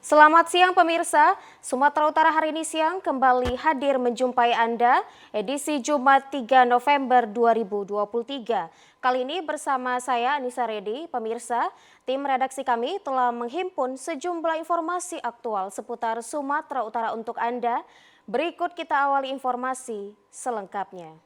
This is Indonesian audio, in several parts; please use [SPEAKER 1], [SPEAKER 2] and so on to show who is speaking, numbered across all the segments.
[SPEAKER 1] Selamat siang pemirsa, Sumatera Utara hari ini siang kembali hadir menjumpai Anda edisi Jumat 3 November 2023. Kali ini bersama saya Anissa Redi, pemirsa, tim redaksi kami telah menghimpun sejumlah informasi aktual seputar Sumatera Utara untuk Anda. Berikut kita awali informasi selengkapnya.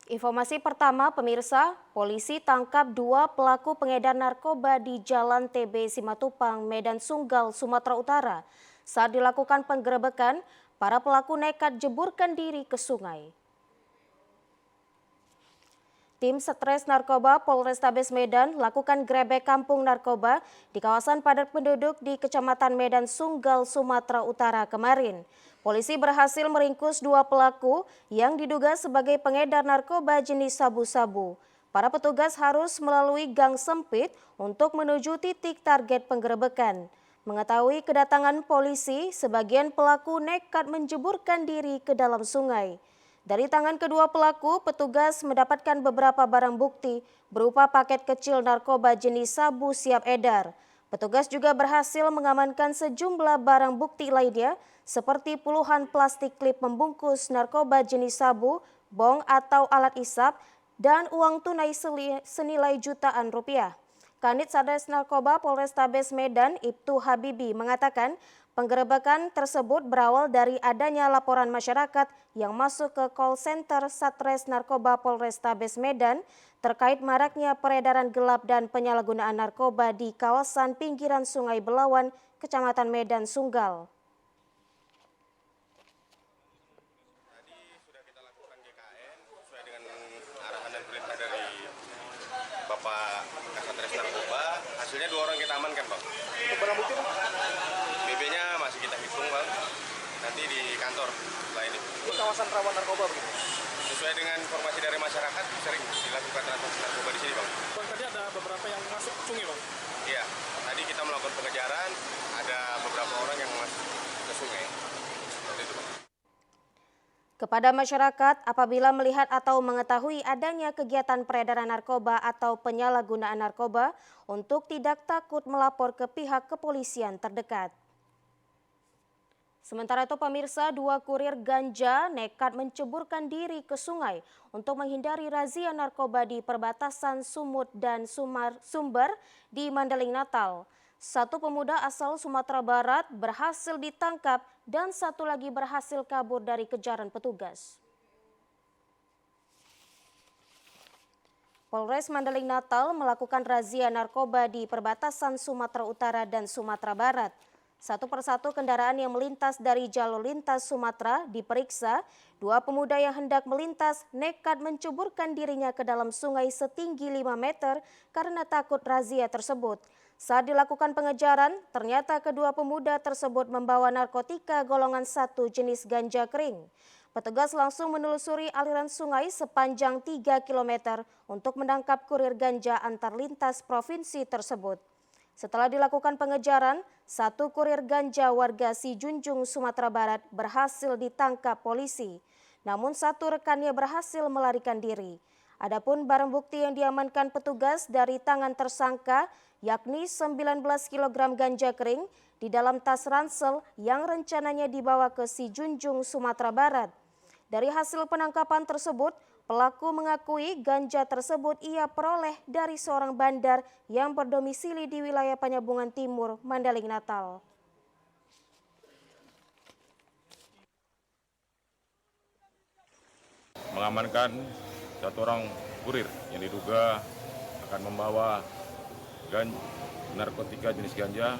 [SPEAKER 1] Informasi pertama, pemirsa, polisi tangkap 2 pelaku pengedar narkoba di Jalan TB Simatupang, Medan Sunggal, Sumatera Utara. Saat dilakukan penggerebekan, para pelaku nekat jeburkan diri ke sungai. Tim Satres Narkoba Polrestabes Medan lakukan grebek kampung narkoba di kawasan padat penduduk di Kecamatan Medan Sunggal, Sumatera Utara kemarin. Polisi berhasil meringkus 2 pelaku yang diduga sebagai pengedar narkoba jenis sabu-sabu. Para petugas harus melalui gang sempit untuk menuju titik target penggerebekan. Mengetahui kedatangan polisi, sebagian pelaku nekat menjeburkan diri ke dalam sungai. Dari tangan kedua pelaku, petugas mendapatkan beberapa barang bukti berupa paket kecil narkoba jenis sabu siap edar. Petugas juga berhasil mengamankan sejumlah barang bukti lainnya seperti puluhan plastik klip membungkus narkoba jenis sabu, bong atau alat isap, dan uang tunai senilai jutaan rupiah. Kanit Satres Narkoba Polrestabes Medan, Ibtu Habibi, mengatakan penggerebekan tersebut berawal dari adanya laporan masyarakat yang masuk ke call center Satres Narkoba Polrestabes Medan terkait maraknya peredaran gelap dan penyalahgunaan narkoba di kawasan pinggiran Sungai Belawan, Kecamatan Medan Sunggal.
[SPEAKER 2] Tadi sudah kita lakukan GKN sesuai dengan arahan dan perintah dari Bapak Kasatgas Narkoba. Hasilnya 2 orang kita amankan, Bang.
[SPEAKER 3] Untuk barang bukti, Bang?
[SPEAKER 2] BB-nya masih kita hitung, Bang. Nanti di kantor setelah ini.
[SPEAKER 3] Ini kawasan rawan narkoba begitu.
[SPEAKER 2] Sesuai dengan informasi dari masyarakat, sering dilakukan transaksi narkoba di sini, Bang.
[SPEAKER 3] Bang, tadi ada beberapa yang masuk sungai, Bang.
[SPEAKER 2] Iya, tadi kita melakukan pengejaran, ada beberapa orang yang masuk ke sungai. Seperti itu, Bang.
[SPEAKER 1] Kepada masyarakat, apabila melihat atau mengetahui adanya kegiatan peredaran narkoba atau penyalahgunaan narkoba, untuk tidak takut melapor ke pihak kepolisian terdekat. Sementara itu pemirsa, 2 kurir ganja nekat menceburkan diri ke sungai untuk menghindari razia narkoba di perbatasan Sumut dan Sumber di Mandailing Natal. 1 pemuda asal Sumatera Barat berhasil ditangkap dan 1 lagi berhasil kabur dari kejaran petugas. Polres Mandailing Natal melakukan razia narkoba di perbatasan Sumatera Utara dan Sumatera Barat. 1 persatu kendaraan yang melintas dari jalur lintas Sumatera diperiksa. 2 pemuda yang hendak melintas nekat menceburkan dirinya ke dalam sungai setinggi 5 meter karena takut razia tersebut. Saat dilakukan pengejaran, ternyata kedua pemuda tersebut membawa narkotika golongan 1 jenis ganja kering. Petugas langsung menelusuri aliran sungai sepanjang 3 km untuk menangkap kurir ganja antar lintas provinsi tersebut. Setelah dilakukan pengejaran, 1 kurir ganja warga Sijunjung, Sumatera Barat berhasil ditangkap polisi. Namun 1 rekannya berhasil melarikan diri. Adapun barang bukti yang diamankan petugas dari tangan tersangka yakni 19 kg ganja kering di dalam tas ransel yang rencananya dibawa ke Sijunjung, Sumatera Barat. Dari hasil penangkapan tersebut, pelaku mengakui ganja tersebut ia peroleh dari seorang bandar yang berdomisili di wilayah Penyambungan Timur, Mandailing Natal.
[SPEAKER 4] Mengamankan 1 orang kurir yang diduga akan membawa narkotika jenis ganja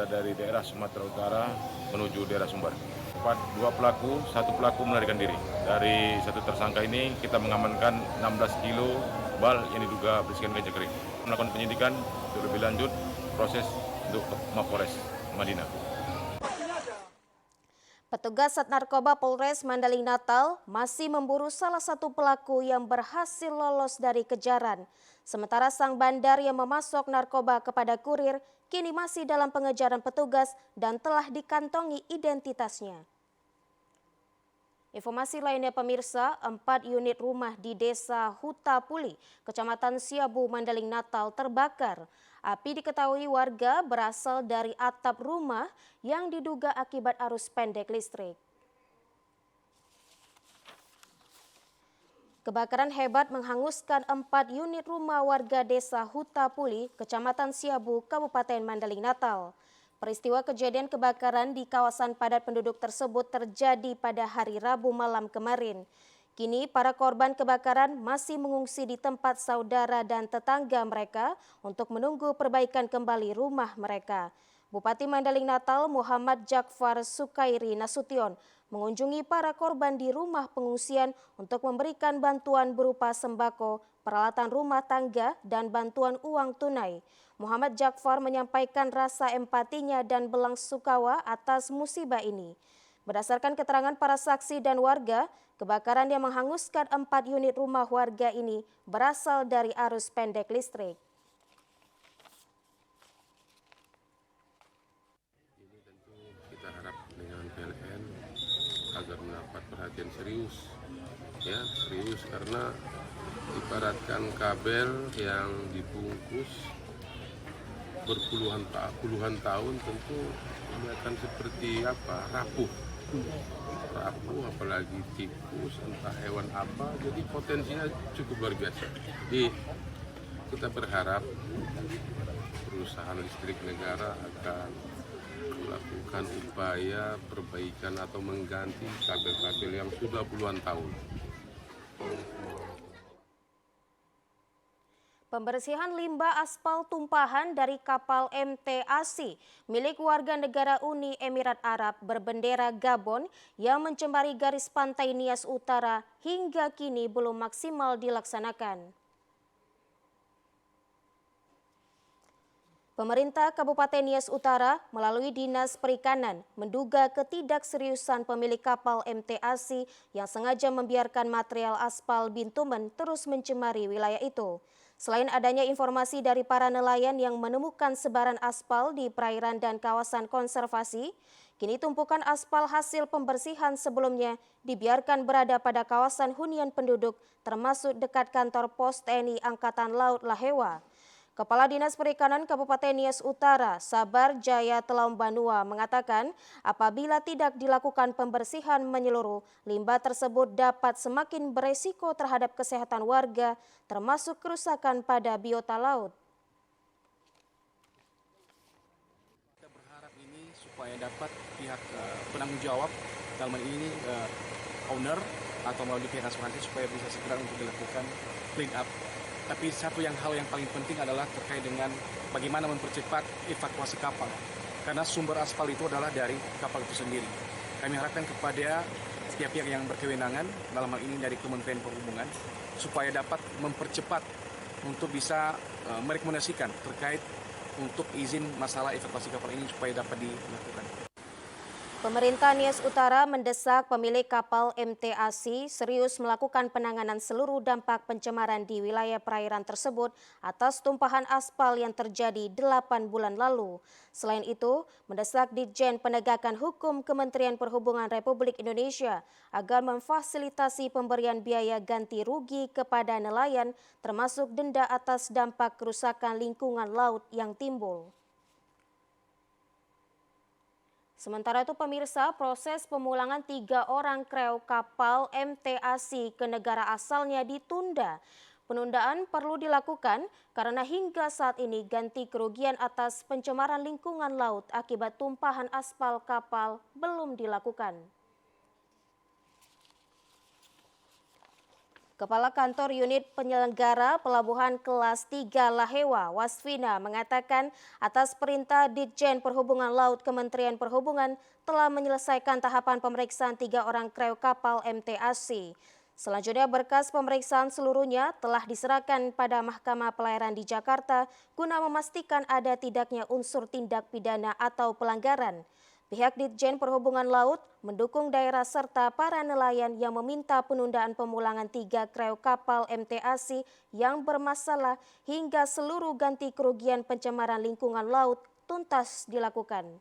[SPEAKER 4] dari daerah Sumatera Utara menuju daerah Sumber. 2 pelaku, 1 pelaku melarikan diri. Dari 1 tersangka ini kita mengamankan 16 kilo bal yang diduga berisikan ganja kering. Melakukan penyidikan untuk lebih lanjut proses untuk Mapores Madinah.
[SPEAKER 1] Petugas Sat Narkoba Polres Mandailing Natal masih memburu salah 1 pelaku yang berhasil lolos dari kejaran. Sementara sang bandar yang memasok narkoba kepada kurir kini masih dalam pengejaran petugas dan telah dikantongi identitasnya. Informasi lainnya pemirsa, 4 unit rumah di Desa Huta Puli, Kecamatan Siabu, Mandeling Natal terbakar. Api diketahui warga berasal dari atap rumah yang diduga akibat arus pendek listrik. Kebakaran hebat menghanguskan 4 unit rumah warga Desa Huta Puli, Kecamatan Siabu, Kabupaten Mandeling Natal. Peristiwa kejadian kebakaran di kawasan padat penduduk tersebut terjadi pada hari Rabu malam kemarin. Kini para korban kebakaran masih mengungsi di tempat saudara dan tetangga mereka untuk menunggu perbaikan kembali rumah mereka. Bupati Mandeling Natal Muhammad Jakfar Sukairi Nasution mengunjungi para korban di rumah pengungsian untuk memberikan bantuan berupa sembako, peralatan rumah tangga, dan bantuan uang tunai. Muhammad Jakfar menyampaikan rasa empatinya dan belasungkawa atas musibah ini. Berdasarkan keterangan para saksi dan warga, kebakaran yang menghanguskan 4 unit rumah warga ini berasal dari arus pendek listrik.
[SPEAKER 5] Ini tentu kita harap dengan PLN agar mendapat perhatian serius, ya serius karena ibaratkan kabel yang dibungkus puluhan tahun tentu ini akan seperti apa, rapuh apalagi tikus entah hewan apa, jadi potensinya cukup luar biasa. Jadi kita berharap perusahaan listrik negara akan melakukan upaya perbaikan atau mengganti kabel-kabel yang sudah puluhan tahun.
[SPEAKER 1] Pembersihan limbah aspal tumpahan dari kapal MT Asi milik warga negara Uni Emirat Arab berbendera Gabon yang mencemari garis pantai Nias Utara hingga kini belum maksimal dilaksanakan. Pemerintah Kabupaten Nias Utara melalui Dinas Perikanan menduga ketidakseriusan pemilik kapal MT Asi yang sengaja membiarkan material aspal bitumen terus mencemari wilayah itu. Selain adanya informasi dari para nelayan yang menemukan sebaran aspal di perairan dan kawasan konservasi, kini tumpukan aspal hasil pembersihan sebelumnya dibiarkan berada pada kawasan hunian penduduk termasuk dekat kantor pos TNI Angkatan Laut Lahewa. Kepala Dinas Perikanan Kabupaten Nias Utara, Sabar Jaya Telaum Banua mengatakan apabila tidak dilakukan pembersihan menyeluruh, limbah tersebut dapat semakin beresiko terhadap kesehatan warga, termasuk kerusakan pada biota laut.
[SPEAKER 3] Kita berharap ini supaya dapat pihak penanggung jawab, dalam hal ini owner atau melalui pihak asuransi supaya bisa segera untuk dilakukan clean up. Tapi hal yang paling penting adalah terkait dengan bagaimana mempercepat evakuasi kapal. Karena sumber aspal itu adalah dari kapal itu sendiri. Kami harapkan kepada pihak-pihak yang berkewenangan, dalam hal ini dari Kementerian Perhubungan, supaya dapat mempercepat untuk bisa merekomendasikan terkait untuk izin masalah evakuasi kapal ini supaya dapat dilakukan.
[SPEAKER 1] Pemerintah Nias Utara mendesak pemilik kapal MT Asi serius melakukan penanganan seluruh dampak pencemaran di wilayah perairan tersebut atas tumpahan aspal yang terjadi 8 bulan lalu. Selain itu, mendesak Ditjen Penegakan Hukum Kementerian Perhubungan Republik Indonesia agar memfasilitasi pemberian biaya ganti rugi kepada nelayan termasuk denda atas dampak kerusakan lingkungan laut yang timbul. Sementara itu pemirsa, proses pemulangan 3 orang kru kapal MT Asi ke negara asalnya ditunda. Penundaan perlu dilakukan karena hingga saat ini ganti kerugian atas pencemaran lingkungan laut akibat tumpahan aspal kapal belum dilakukan. Kepala Kantor Unit Penyelenggara Pelabuhan Kelas 3 Lahewa, Wasfina, mengatakan atas perintah Ditjen Perhubungan Laut Kementerian Perhubungan telah menyelesaikan tahapan pemeriksaan 3 orang kru kapal MT Asi. Selanjutnya berkas pemeriksaan seluruhnya telah diserahkan pada Mahkamah Pelayaran di Jakarta guna memastikan ada tidaknya unsur tindak pidana atau pelanggaran. Pihak Ditjen Perhubungan Laut mendukung daerah serta para nelayan yang meminta penundaan pemulangan 3 kru kapal MT Asi yang bermasalah hingga seluruh ganti kerugian pencemaran lingkungan laut tuntas dilakukan.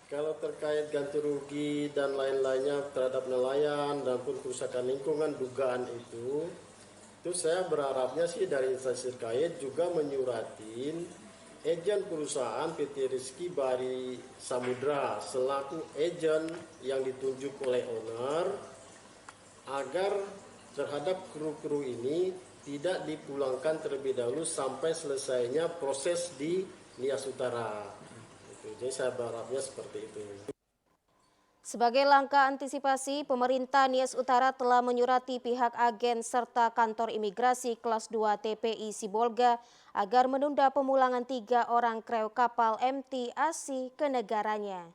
[SPEAKER 6] Kalau terkait ganti rugi dan lain-lainnya terhadap nelayan dan pun kerusakan lingkungan dugaan itu saya berharapnya sih dari instansi terkait juga menyuratin ejen perusahaan PT Rizky Bari Samudra selaku ejen yang ditunjuk oleh owner agar terhadap kru-kru ini tidak dipulangkan terlebih dahulu sampai selesainya proses di Nias Utara. Jadi saya berharapnya seperti itu.
[SPEAKER 1] Sebagai langkah antisipasi, pemerintah Nias Utara telah menyurati pihak agen serta kantor imigrasi kelas 2 TPI Sibolga agar menunda pemulangan 3 orang kru kapal MT Asi ke negaranya.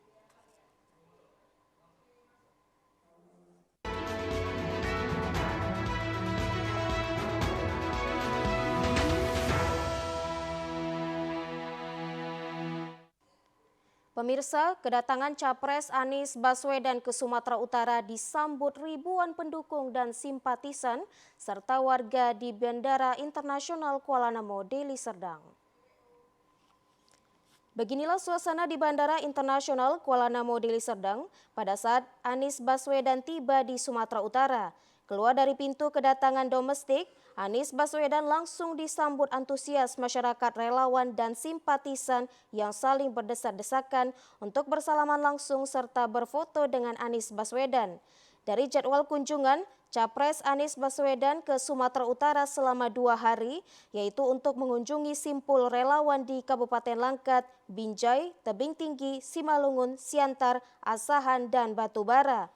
[SPEAKER 1] Pemirsa, kedatangan Capres Anies Baswedan ke Sumatera Utara disambut ribuan pendukung dan simpatisan serta warga di Bandara Internasional Kuala Namu, Deli Serdang. Beginilah suasana di Bandara Internasional Kuala Namu, Deli Serdang pada saat Anies Baswedan tiba di Sumatera Utara. Keluar dari pintu kedatangan domestik, Anies Baswedan langsung disambut antusias masyarakat relawan dan simpatisan yang saling berdesak-desakan untuk bersalaman langsung serta berfoto dengan Anies Baswedan. Dari jadwal kunjungan, Capres Anies Baswedan ke Sumatera Utara selama 2 hari, yaitu untuk mengunjungi simpul relawan di Kabupaten Langkat, Binjai, Tebing Tinggi, Simalungun, Siantar, Asahan, dan Batubara.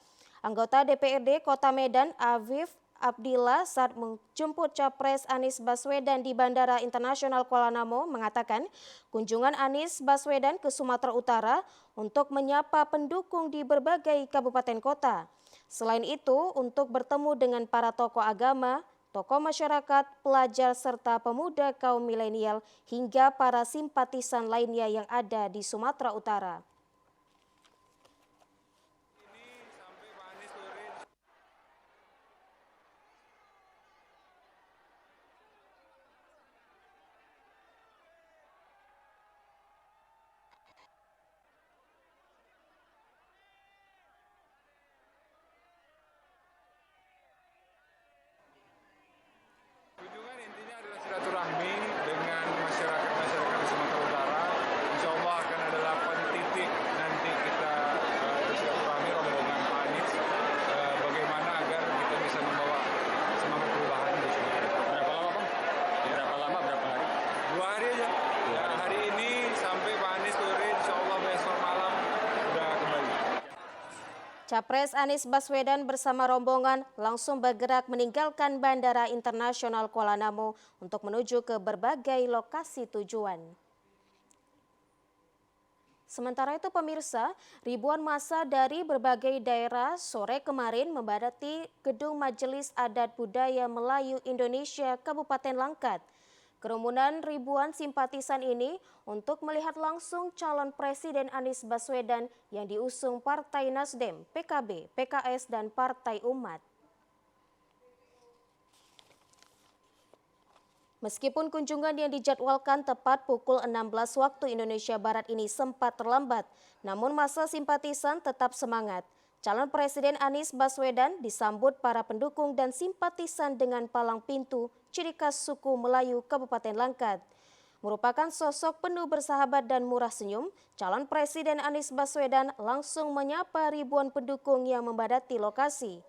[SPEAKER 1] Anggota DPRD Kota Medan, Afif Abdillah, saat menjemput Capres Anies Baswedan di Bandara Internasional Kuala Namu mengatakan kunjungan Anies Baswedan ke Sumatera Utara untuk menyapa pendukung di berbagai kabupaten kota. Selain itu, untuk bertemu dengan para tokoh agama, tokoh masyarakat, pelajar, serta pemuda kaum milenial hingga para simpatisan lainnya yang ada di Sumatera Utara.
[SPEAKER 7] Kunjungan intinya adalah silaturahmi dengan masyarakat di Sumatera Utara. Insya Allah akan ada 8 titik nanti kita bersilaturahmi rombongan Pak Anies. Bagaimana agar kita bisa membawa semangat perubahan di Sumatera Utara. Berapa lama, Bang? Berapa hari? 2 hari aja. Ya, hari ini sampai Pak Anies turun, insya Allah besok malam sudah kembali.
[SPEAKER 1] Capres Anies Baswedan bersama rombongan langsung bergerak meninggalkan Bandara Internasional Kuala Namu untuk menuju ke berbagai lokasi tujuan. Sementara itu pemirsa, ribuan massa dari berbagai daerah sore kemarin membadati Gedung Majelis Adat Budaya Melayu Indonesia Kabupaten Langkat. Kerumunan ribuan simpatisan ini untuk melihat langsung calon Presiden Anies Baswedan yang diusung Partai Nasdem, PKB, PKS, dan Partai Umat. Meskipun kunjungan yang dijadwalkan tepat pukul 16 waktu Indonesia Barat ini sempat terlambat, namun massa simpatisan tetap semangat. Calon Presiden Anies Baswedan disambut para pendukung dan simpatisan dengan palang pintu ciri khas suku Melayu Kabupaten Langkat. Merupakan sosok penuh bersahabat dan murah senyum, calon Presiden Anies Baswedan langsung menyapa ribuan pendukung yang membadati lokasi.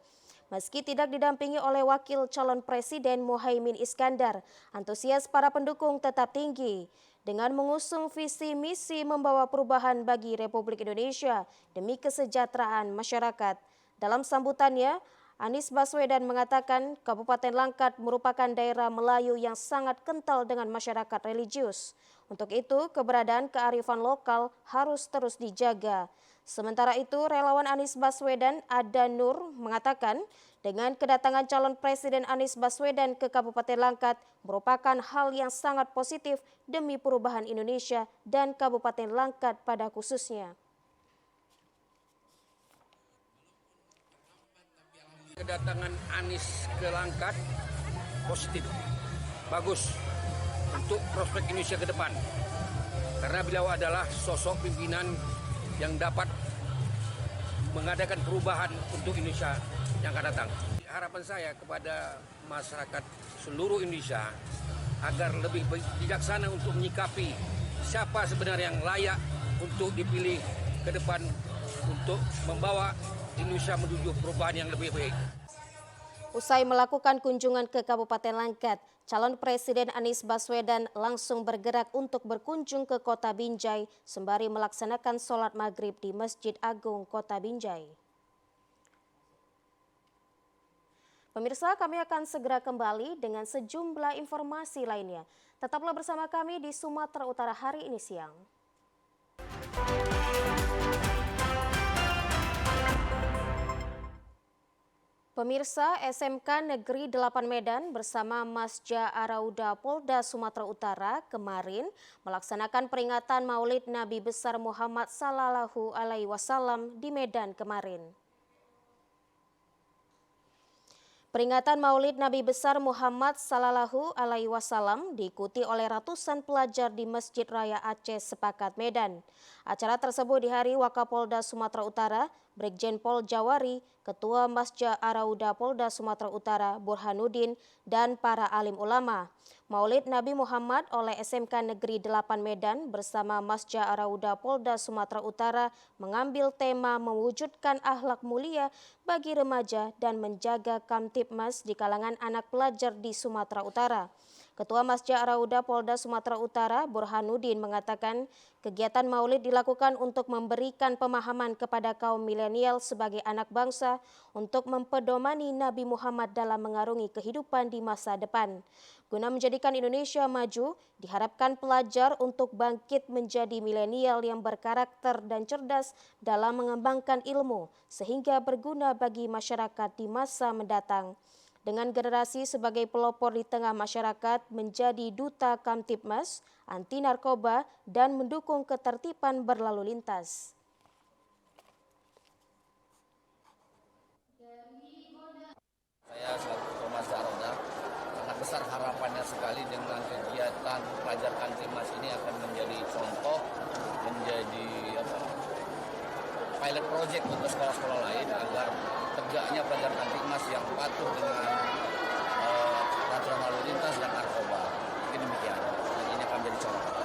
[SPEAKER 1] Meski tidak didampingi oleh wakil calon Presiden Muhaimin Iskandar, antusias para pendukung tetap tinggi. Dengan mengusung visi misi membawa perubahan bagi Republik Indonesia demi kesejahteraan masyarakat. Dalam sambutannya, Anies Baswedan mengatakan Kabupaten Langkat merupakan daerah Melayu yang sangat kental dengan masyarakat religius. Untuk itu, keberadaan kearifan lokal harus terus dijaga. Sementara itu, relawan Anies Baswedan Ada Nur mengatakan dengan kedatangan calon Presiden Anies Baswedan ke Kabupaten Langkat merupakan hal yang sangat positif demi perubahan Indonesia dan Kabupaten Langkat pada khususnya.
[SPEAKER 8] Kedatangan Anies ke Langkat positif, bagus untuk prospek Indonesia ke depan. Karena beliau adalah sosok pimpinan yang dapat mengadakan perubahan untuk Indonesia yang akan datang. Harapan saya kepada masyarakat seluruh Indonesia agar lebih bijaksana untuk menyikapi siapa sebenarnya yang layak untuk dipilih ke depan untuk membawa Indonesia menuju perubahan yang lebih baik.
[SPEAKER 1] Usai melakukan kunjungan ke Kabupaten Langkat, calon Presiden Anies Baswedan langsung bergerak untuk berkunjung ke Kota Binjai sembari melaksanakan sholat maghrib di Masjid Agung Kota Binjai. Pemirsa, kami akan segera kembali dengan sejumlah informasi lainnya. Tetaplah bersama kami di Sumatera Utara hari ini siang. Pemirsa, SMK Negeri 8 Medan bersama Masja Arauda Polda Sumatera Utara kemarin melaksanakan peringatan Maulid Nabi Besar Muhammad Sallallahu Alaihi Wasallam di Medan kemarin. Peringatan Maulid Nabi Besar Muhammad Sallallahu Alaihi Wasallam diikuti oleh ratusan pelajar di Masjid Raya Aceh Sepakat Medan. Acara tersebut dihadiri Wakapolda Sumatera Utara, Brigjen Pol Jawari, Ketua Masja Arauda Polda Sumatera Utara Burhanuddin, dan para alim ulama. Maulid Nabi Muhammad oleh SMK Negeri 8 Medan bersama Masja Arauda Polda Sumatera Utara mengambil tema mewujudkan akhlak mulia bagi remaja dan menjaga Kamtibmas di kalangan anak pelajar di Sumatera Utara. Ketua Masja Arauda Polda Sumatera Utara Burhanuddin mengatakan kegiatan maulid dilakukan untuk memberikan pemahaman kepada kaum milenial sebagai anak bangsa untuk mempedomani Nabi Muhammad dalam mengarungi kehidupan di masa depan. Guna menjadikan Indonesia maju, diharapkan pelajar untuk bangkit menjadi milenial yang berkarakter dan cerdas dalam mengembangkan ilmu sehingga berguna bagi masyarakat di masa mendatang. Dengan generasi sebagai pelopor di tengah masyarakat menjadi duta Kamtibmas, anti narkoba, dan mendukung ketertiban berlalu lintas.
[SPEAKER 9] Saya selaku Ketua Masja Arauda sangat besar harapannya sekali dengan kegiatan pelajar Kamtibmas ini akan menjadi contoh, menjadi pilot project untuk sekolah-sekolah lain agar tegaknya pelajar Kamtibmas yang patuh dengan peraturan lalu lintas dan narkoba. Mungkin demikian. Dan ini akan menjadi contoh.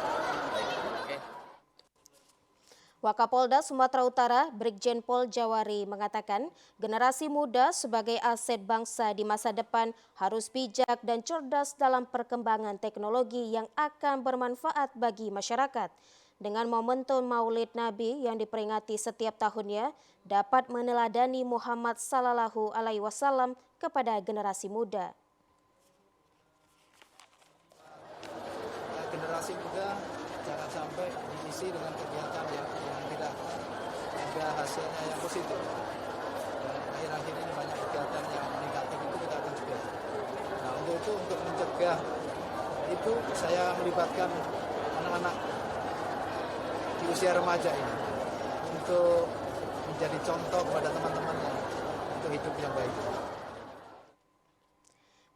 [SPEAKER 9] Baik, oke.
[SPEAKER 1] Wakapolda Sumatera Utara Brigjen Pol Jawari mengatakan generasi muda sebagai aset bangsa di masa depan harus bijak dan cerdas dalam perkembangan teknologi yang akan bermanfaat bagi masyarakat. Dengan momentum Maulid Nabi yang diperingati setiap tahunnya dapat meneladani Muhammad Sallallahu Alaihi Wasallam kepada generasi muda.
[SPEAKER 10] Generasi muda jangan sampai diisi dengan kegiatan yang tidak ada hasilnya yang positif. Dan akhir-akhir ini banyak kegiatan yang negatif itu kita akan cegah. Nah untuk mencegah itu saya melibatkan anak-anak di usia remaja ini untuk menjadi contoh kepada teman-temannya untuk hidup yang baik.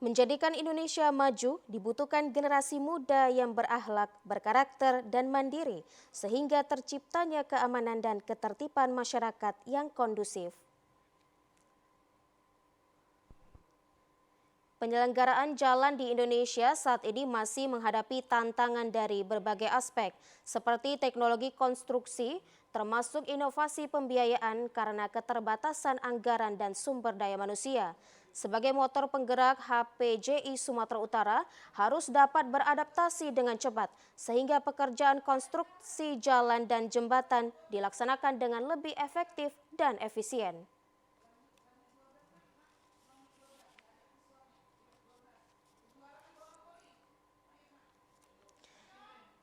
[SPEAKER 1] Menjadikan Indonesia maju dibutuhkan generasi muda yang berakhlak, berkarakter, dan mandiri sehingga terciptanya keamanan dan ketertiban masyarakat yang kondusif. Penyelenggaraan jalan di Indonesia saat ini masih menghadapi tantangan dari berbagai aspek, seperti teknologi konstruksi, termasuk inovasi pembiayaan karena keterbatasan anggaran dan sumber daya manusia. Sebagai motor penggerak, HPJI Sumatera Utara harus dapat beradaptasi dengan cepat, sehingga pekerjaan konstruksi jalan dan jembatan dilaksanakan dengan lebih efektif dan efisien.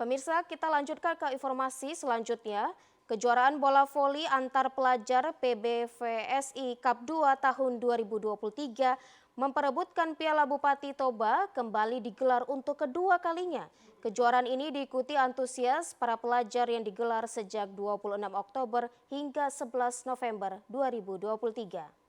[SPEAKER 1] Pemirsa, kita lanjutkan ke informasi selanjutnya. Kejuaraan bola voli antar pelajar PBVSI Cup 2 tahun 2023 memperebutkan Piala Bupati Toba kembali digelar untuk kedua kalinya. Kejuaraan ini diikuti antusias para pelajar yang digelar sejak 26 Oktober hingga 11 November 2023.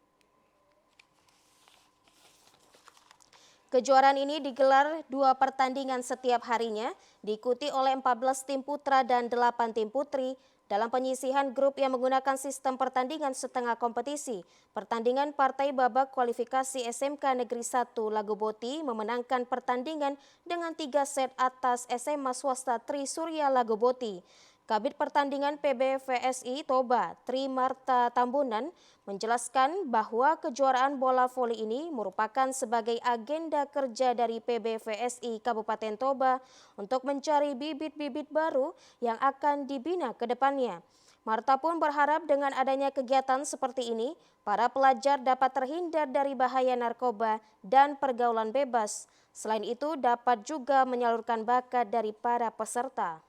[SPEAKER 1] Kejuaraan ini digelar 2 pertandingan setiap harinya, diikuti oleh 14 tim putra dan 8 tim putri, Dalam penyisihan grup yang menggunakan sistem pertandingan setengah kompetisi, pertandingan partai babak kualifikasi SMK Negeri 1 Lagoboti memenangkan pertandingan dengan 3 set atas SMA swasta Tri Surya Lagoboti. Kabid Pertandingan PBVSI Toba, Tri Marta Tambunan, menjelaskan bahwa kejuaraan bola voli ini merupakan sebagai agenda kerja dari PBVSI Kabupaten Toba untuk mencari bibit-bibit baru yang akan dibina ke depannya. Marta pun berharap dengan adanya kegiatan seperti ini, para pelajar dapat terhindar dari bahaya narkoba dan pergaulan bebas. Selain itu, dapat juga menyalurkan bakat dari para peserta.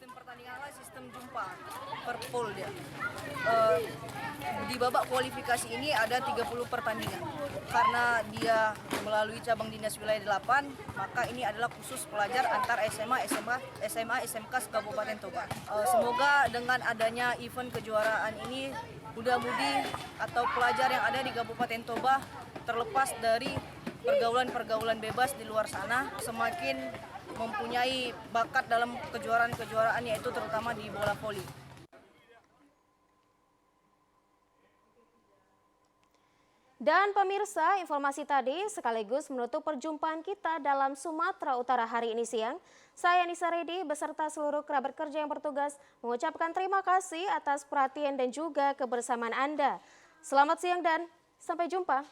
[SPEAKER 11] Pertandingan sistem jumpa per pool dia. Di babak kualifikasi ini ada 30 pertandingan. Karena dia melalui cabang dinas wilayah 8, maka ini adalah khusus pelajar antar SMA, SMK Kabupaten Toba. Semoga dengan adanya event kejuaraan ini, muda-mudi atau pelajar yang ada di Kabupaten Toba terlepas dari pergaulan-pergaulan bebas di luar sana, semakin mempunyai bakat dalam kejuaraan-kejuaraan, yaitu terutama di bola voli.
[SPEAKER 1] Dan pemirsa, informasi tadi sekaligus menutup perjumpaan kita dalam Sumatera Utara hari ini siang. Saya Nisa Redi beserta seluruh kerabat kerja yang bertugas mengucapkan terima kasih atas perhatian dan juga kebersamaan Anda. Selamat siang dan sampai jumpa.